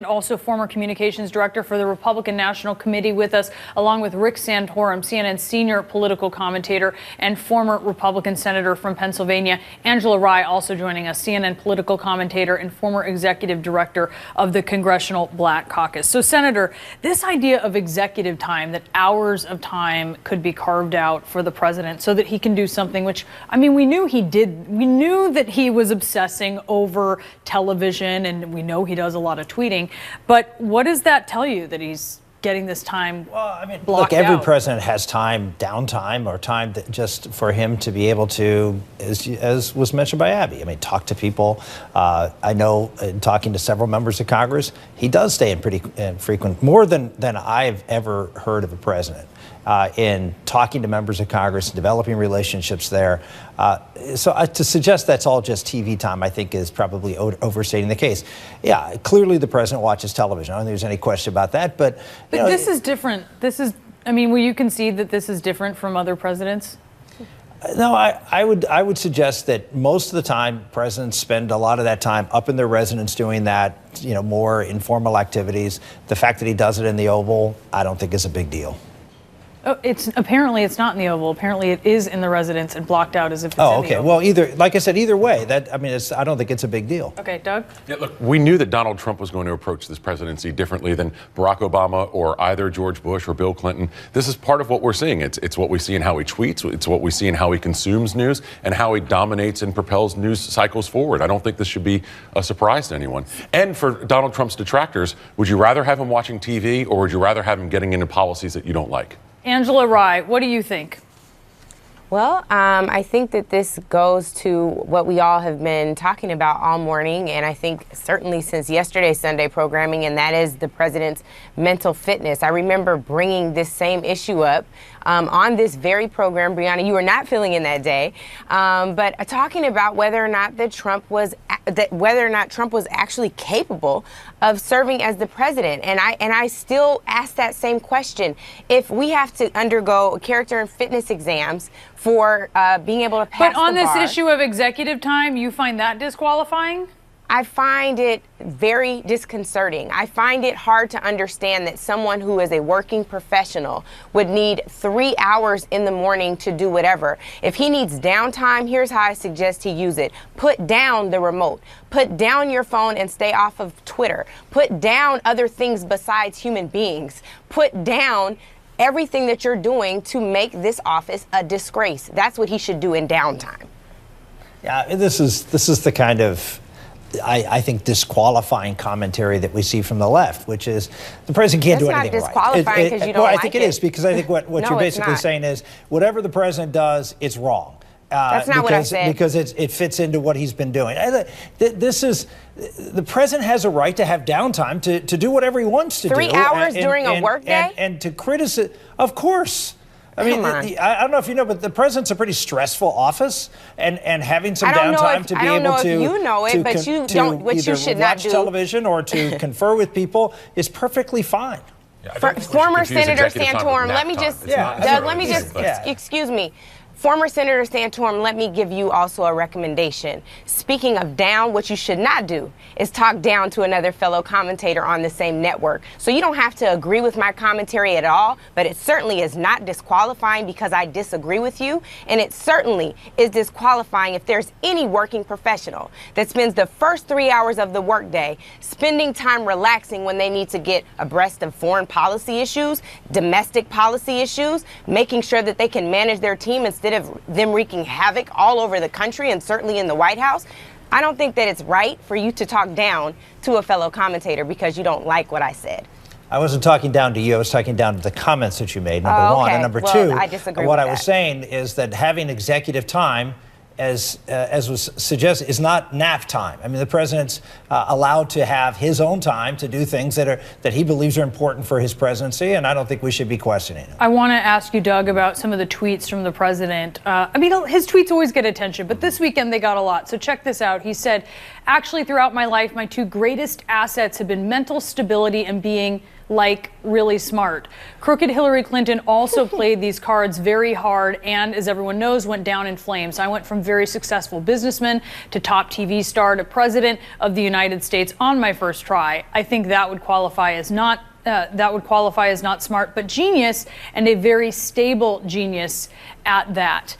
Also former communications director for the Republican National Committee with us, along with Rick Santorum, CNN senior political commentator and former Republican senator from Pennsylvania. Angela Rye also joining us, CNN political commentator and former executive director of the Congressional Black Caucus. So, Senator, this idea of executive time, that hours of time could be carved out for the president so that he can do something which, I mean, we knew he did. We knew that he was obsessing over television, and we know he does a lot of tweeting. But what does that tell you, that he's getting this time blocked look, every out? president has time, downtime, or time that just for him to be able to, as was mentioned by Abby, I mean, talk to people. I know in talking to several members of Congress, he does stay in pretty frequent, more than I've ever heard of a president. In talking to members of Congress, developing relationships there. So to suggest that's all just TV time, I think, is probably overstating the case. Yeah, clearly the president watches television. I don't think there's any question about that. But this is different. I mean, will you concede that this is different from other presidents? No, I would suggest that most of the time presidents spend a lot of that time up in their residence doing that, more informal activities. The fact that he does it in the Oval, I don't think is a big deal. Oh, apparently it's not in the Oval. Apparently it is in the residence and blocked out as if it's in the Oval. Well, like I said, either way, I don't think it's a big deal. Okay, Doug? Yeah, look, we knew that Donald Trump was going to approach this presidency differently than Barack Obama or either George Bush or Bill Clinton. This is part of what we're seeing. It's what we see in how he tweets. It's what we see in how he consumes news and how he dominates and propels news cycles forward. I don't think this should be a surprise to anyone. And for Donald Trump's detractors, would you rather have him watching TV or would you rather have him getting into policies that you don't like? Angela Rye, what do you think? Well, I think that this goes to what we all have been talking about all morning, and I think certainly since yesterday's Sunday programming, and that is the president's mental fitness. I remember bringing this same issue up on this very program. Brianna, you were not filling in that day, but talking about whether or not Trump was actually capable of serving as the president. And I still ask that same question. If we have to undergo character and fitness exams for being able to pass But on the this bar, issue of executive time, you find that disqualifying? I find it very disconcerting. I find it hard to understand that someone who is a working professional would need 3 hours in the morning to do whatever. If he needs downtime, here's how I suggest he use it. Put down the remote. Put down your phone and stay off of Twitter. Put down other things besides human beings. Put down everything that you're doing to make this office a disgrace. That's what he should do in downtime. Yeah, this is the kind of, I think, disqualifying commentary that we see from the left, which is the president can't do anything right. That's not disqualifying because you don't like it. I think it is, because I think what No, you're basically saying is whatever the president does, it's wrong. That's not what I said. Because it fits into what he's been doing. The president has a right to have downtime to do whatever he wants to do. 3 hours during a workday? And to criticize, of course. I mean, I don't know if you know, but the president's a pretty stressful office, and having some downtime to be able to either watch television or to confer with people is perfectly fine. Former Senator Santorum, excuse me. Former Senator Santorum, let me give you also a recommendation. Speaking of down, what you should not do is talk down to another fellow commentator on the same network. So you don't have to agree with my commentary at all, but it certainly is not disqualifying because I disagree with you. And it certainly is disqualifying if there's any working professional that spends the first 3 hours of the workday spending time relaxing when they need to get abreast of foreign policy issues, domestic policy issues, making sure that they can manage their team instead of them wreaking havoc all over the country and certainly in the White House. I don't think that it's right for you to talk down to a fellow commentator because you don't like what I said. I wasn't talking down to you. I was talking down to the comments that you made, number one. And number two, I disagree what with I was saying is that having executive time, as was suggested, is not nap time. I mean, the president's allowed to have his own time to do things that he believes are important for his presidency, and I don't think we should be questioning it. I want to ask you, Doug, about some of the tweets from the president. I mean, his tweets always get attention, but this weekend they got a lot. So check this out. He said, Actually, throughout my life, my two greatest assets have been mental stability and being like really smart. Crooked Hillary Clinton also played these cards very hard and, as everyone knows, went down in flames. I went from very successful businessman to top TV star to president of the United States on my first try. I think that would qualify as not smart, but genius, and a very stable genius at that.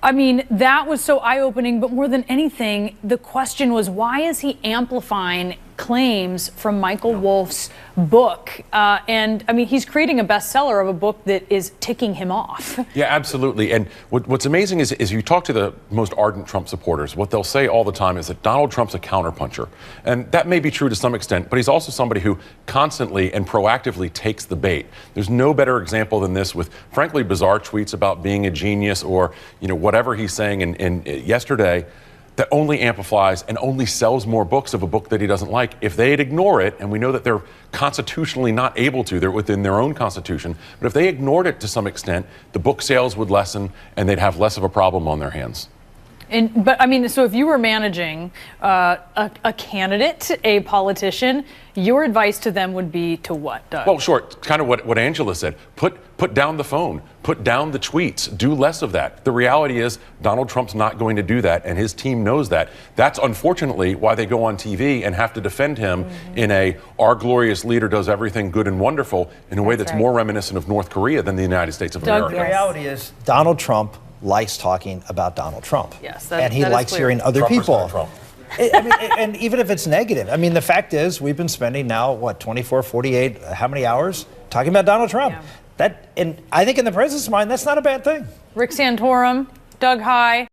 I mean, that was so eye-opening, but more than anything, the question was, why is he amplifying claims from Michael Wolff's book? And I mean, he's creating a bestseller of a book that is ticking him off. Yeah, absolutely. And what's amazing is you talk to the most ardent Trump supporters, what they'll say all the time is that Donald Trump's a counterpuncher. And that may be true to some extent, but he's also somebody who constantly and proactively takes the bait. There's no better example than this with, frankly, bizarre tweets about being a genius or, whatever he's saying in yesterday, that only amplifies and only sells more books of a book that he doesn't like. If they'd ignore it, and we know that they're constitutionally not able to, they're within their own constitution, but if they ignored it to some extent, the book sales would lessen and they'd have less of a problem on their hands. But I mean, so if you were managing a candidate, a politician, your advice to them would be to what, Doug? Well, sure. Kind of what Angela said. Put down the phone. Put down the tweets. Do less of that. The reality is Donald Trump's not going to do that, and his team knows that. That's unfortunately why they go on TV and have to defend him in our glorious leader does everything good and wonderful in a way that's more reminiscent of North Korea than the United States of Doug, America. The reality is Donald Trump likes talking about Donald Trump. Yes, and he likes hearing other people. I mean, and even if it's negative, I mean, the fact is we've been spending now, 24, 48, how many hours talking about Donald Trump? Yeah. And I think in the president's mind, that's not a bad thing. Rick Santorum, Doug High.